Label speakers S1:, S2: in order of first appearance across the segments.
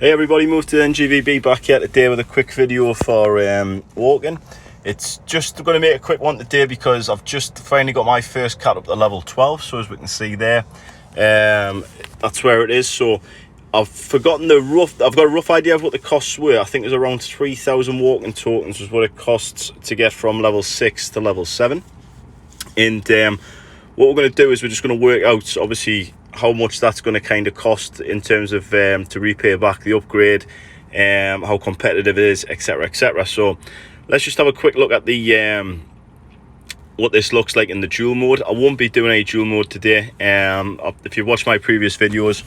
S1: Hey everybody, moved to NGVB back here today with a quick video for Walken. It's just going to make a quick one today because I've just finally got my first cat up to level 12, so as we can see there, that's where it is. So I've forgotten I've got a rough idea of what the costs were. I think it was around 3,000 Walken tokens was what it costs to get from level 6 to level 7. And what we're going to do is we're just going to work out, obviously, how much that's going to kind of cost in terms of to repay back the upgrade, how competitive it is, etc, etc. So let's just have a quick look at the what this looks like in the dual mode. I won't be doing any dual mode today. If you've watched my previous videos,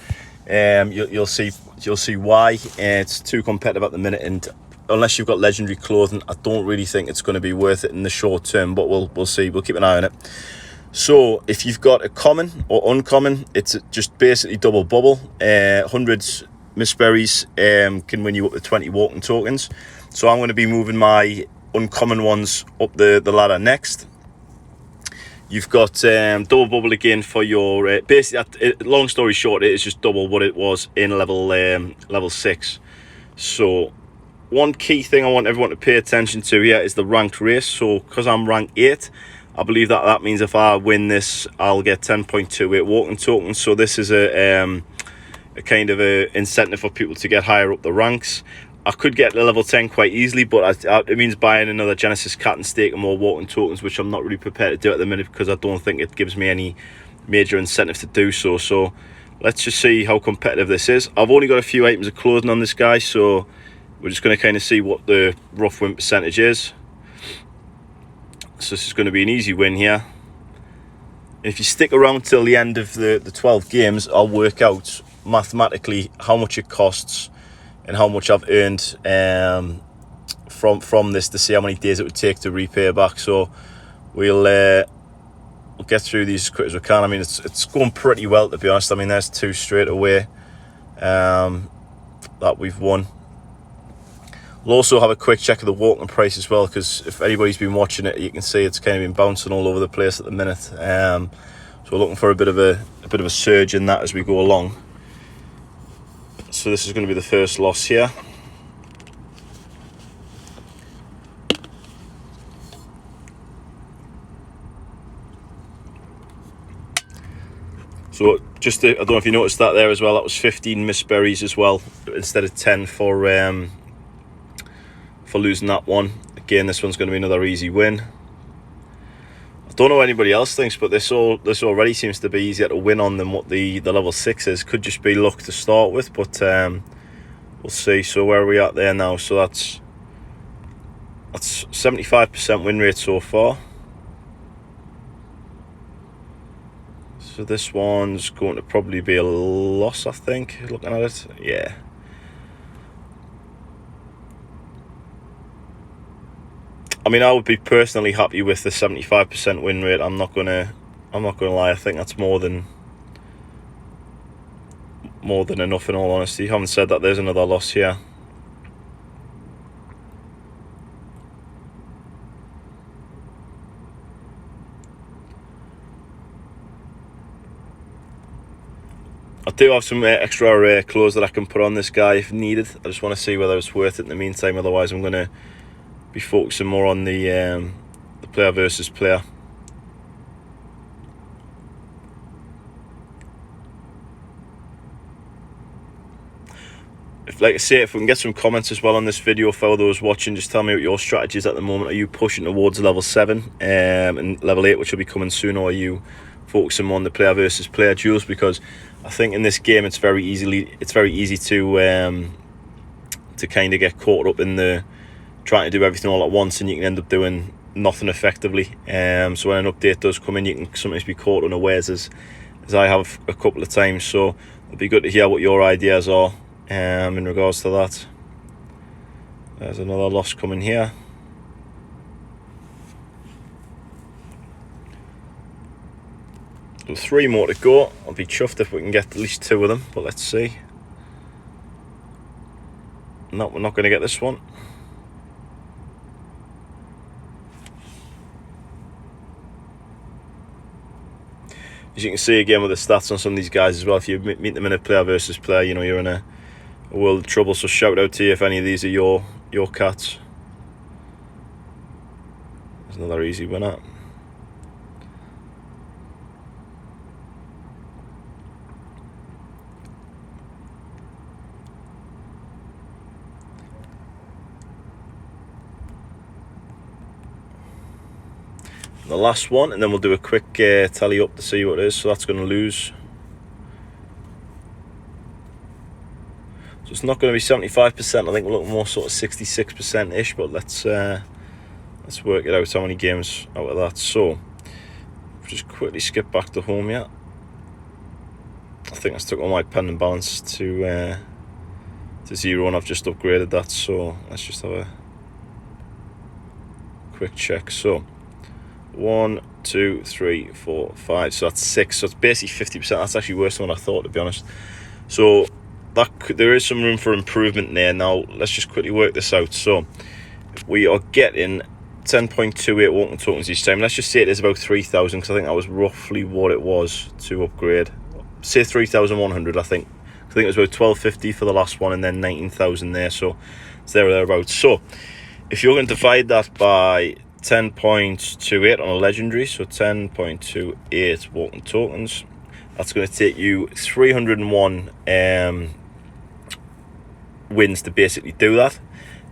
S1: you'll see why. It's too competitive at the minute, and unless you've got legendary clothing, I don't really think it's going to be worth it in the short term, but we'll see. We'll keep an eye on it. So if you've got a common or uncommon, it's just basically double bubble. 100 Mistberries can win you up to 20 Walken tokens. So I'm going to be moving my uncommon ones up the ladder next. You've got double bubble again for your basically. Long story short, it is just double what it was in level 6. So one key thing I want everyone to pay attention to here is the ranked race. So because I'm rank 8, I believe that means if I win this, I'll get 10.28 Walken tokens. So this is a kind of a incentive for people to get higher up the ranks. I could get to level 10 quite easily, but it means buying another Genesis cat and staking more Walken tokens, which I'm not really prepared to do at the minute because I don't think it gives me any major incentive to do so. So let's just see how competitive this is. I've only got a few items of clothing on this guy, so we're just going to kind of see what the rough win percentage is. So this is going to be an easy win here. If you stick around till the end of the 12 games, I'll work out mathematically how much it costs and how much I've earned from this to see how many days it would take to repay back. So we'll get through these as quick as we can. I mean, it's going pretty well, to be honest. I mean, there's 2 straight away that we've won. We'll also have a quick check of the Walken price as well, because if anybody's been watching it, you can see it's kind of been bouncing all over the place at the minute. So we're looking for a bit of a surge in that as we go along. So this is going to be the first loss here. So just I don't know if you noticed that there as well. That was 15 Mistberries as well instead of 10 for losing that one. Again, this one's going to be another easy win. I don't know what anybody else thinks, but this already seems to be easier to win on than what the level 6 is. Could just be luck to start with, but we'll see. So where are we at there now? So that's 75% win rate so far. So this one's going to probably be a loss, I think, looking at it. Yeah. I mean, I would be personally happy with the 75% win rate. I'm not gonna lie. I think that's more than enough, in all honesty. Having said that, there's another loss here. I do have some extra clothes that I can put on this guy if needed. I just want to see whether it's worth it in the meantime. Otherwise, I'm gonna be focusing more on the player versus player. Like I say, if we can get some comments as well on this video for those watching, just tell me what your strategy is at the moment. Are you pushing towards level 7 and level 8, which will be coming soon, or are you focusing more on the player versus player duels? Because I think in this game it's very easy to kind of get caught up in the trying to do everything all at once, and you can end up doing nothing effectively. So when an update does come in, you can sometimes be caught unawares, as I have a couple of times. So it'd be good to hear what your ideas are in regards to that. There's another loss coming here. So 3 more to go. I'll be chuffed if we can get at least 2 of them, but let's see. No, we're not going to get this one. As you can see again with the stats on some of these guys as well, if you meet them in a player versus player, you know, you're in a a world of trouble. So shout out to you if any of these are your cats. There's another easy winner. The last one, and then we'll do a quick tally up to see what it is. So that's going to lose. So it's not going to be 75%. I think we're looking more sort of 66% ish. But let's work it out. How many games out of that? So just quickly skip back to home here. I think I took all my pen and balance to 0, and I've just upgraded that. So let's just have a quick check. So 1, 2, 3, 4, 5. So that's 6. So it's basically 50%. That's actually worse than what I thought, to be honest. So there is some room for improvement there. Now let's just quickly work this out. So we are getting 10.28 Walken tokens each time. Let's just say it is about 3,000, because I think that was roughly what it was to upgrade. Say 3,100. I think it was about 1250 for the last one, and then 19,000 there. So it's there or thereabouts. So if you're going to divide that by 10.28 on a legendary, so 10.28 Walken tokens, that's going to take you 301 wins to basically do that.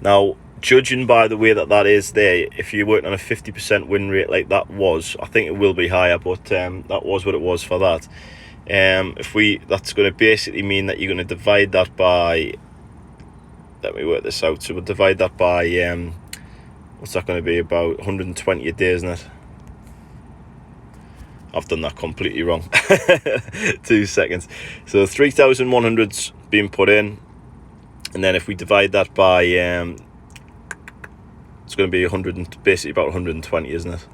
S1: Now, judging by the way that is there, if you're working on a 50% win rate like that was, I think it will be higher, but that was what it was for that. That's going to basically mean that you're going to divide that by, let me work this out, so we'll divide that by what's that going to be, about 120 a day, isn't it? I've done that completely wrong. 2 seconds. So 3,100's being put in, and then if we divide that by it's going to be basically about 120, isn't it?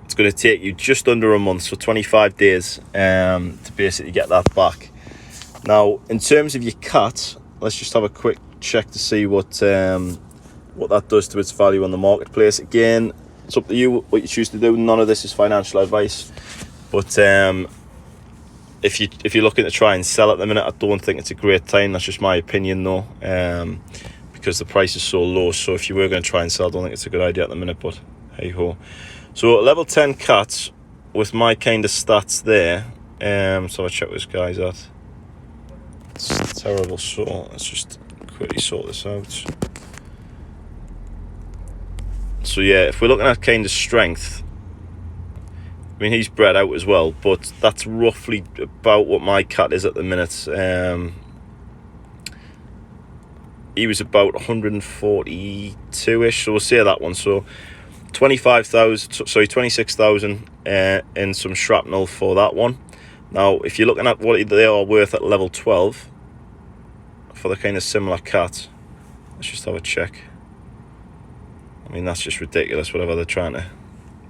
S1: It's going to take you just under a month, so 25 days to basically get that back. Now, in terms of your cat, let's just have a quick check to see what that does to its value on the marketplace. Again, it's up to you what you choose to do. None of this is financial advice, but if you're looking to try and sell at the minute, I don't think it's a great time. That's just my opinion, though, because the price is so low. So if you were going to try and sell, I don't think it's a good idea at the minute, but hey ho. So level 10 cats with my kind of stats there. So I'll check this guy's at. It's terrible. So let's just quickly sort this out. So yeah, if we're looking at kind of strength, I mean, he's bred out as well, but that's roughly about what my cat is at the minute. He was about 142-ish, so we'll say that one. So 26,000 in some shrapnel for that one. Now, if you're looking at what they are worth at level 12 for the kind of similar cat, let's just have a check. I mean, that's just ridiculous, whatever they're trying to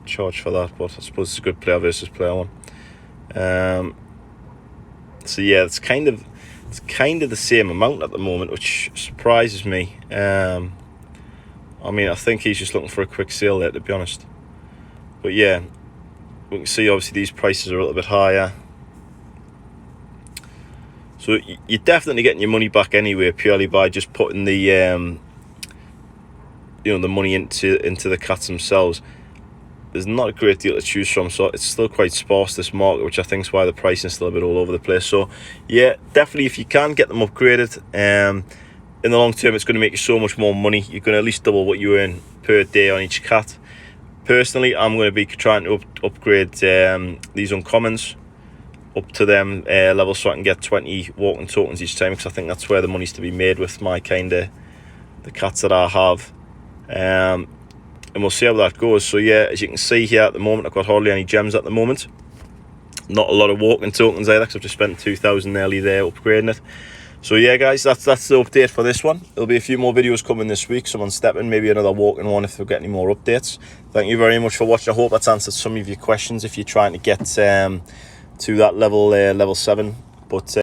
S1: charge for that, but I suppose it's a good player versus player one. So yeah, it's kind of the same amount at the moment, which surprises me. I mean, I think he's just looking for a quick sale there, to be honest. But yeah, we can see obviously these prices are a little bit higher. So you're definitely getting your money back anyway, purely by just putting the the money into the cats themselves. There's not a great deal to choose from, so it's still quite sparse, this market, which I think is why the pricing is still a bit all over the place. So yeah, definitely if you can get them upgraded, in the long term it's going to make you so much more money. You're going to at least double what you earn per day on each cat. Personally, I'm going to be trying to upgrade these uncommons up to them levels, so I can get 20 Walken tokens each time, because I think that's where the money's to be made with my kind of the cats that I have. And we'll see how that goes. So yeah, as you can see here at the moment, I've got hardly any gems at the moment. Not a lot of Walken tokens either, because I've just spent 2,000 nearly there upgrading it. So yeah, guys, that's the update for this one. There'll be a few more videos coming this week. Someone stepping, maybe another Walken one if we get any more updates. Thank you very much for watching. I hope that's answered some of your questions if you're trying to get to that level 7. But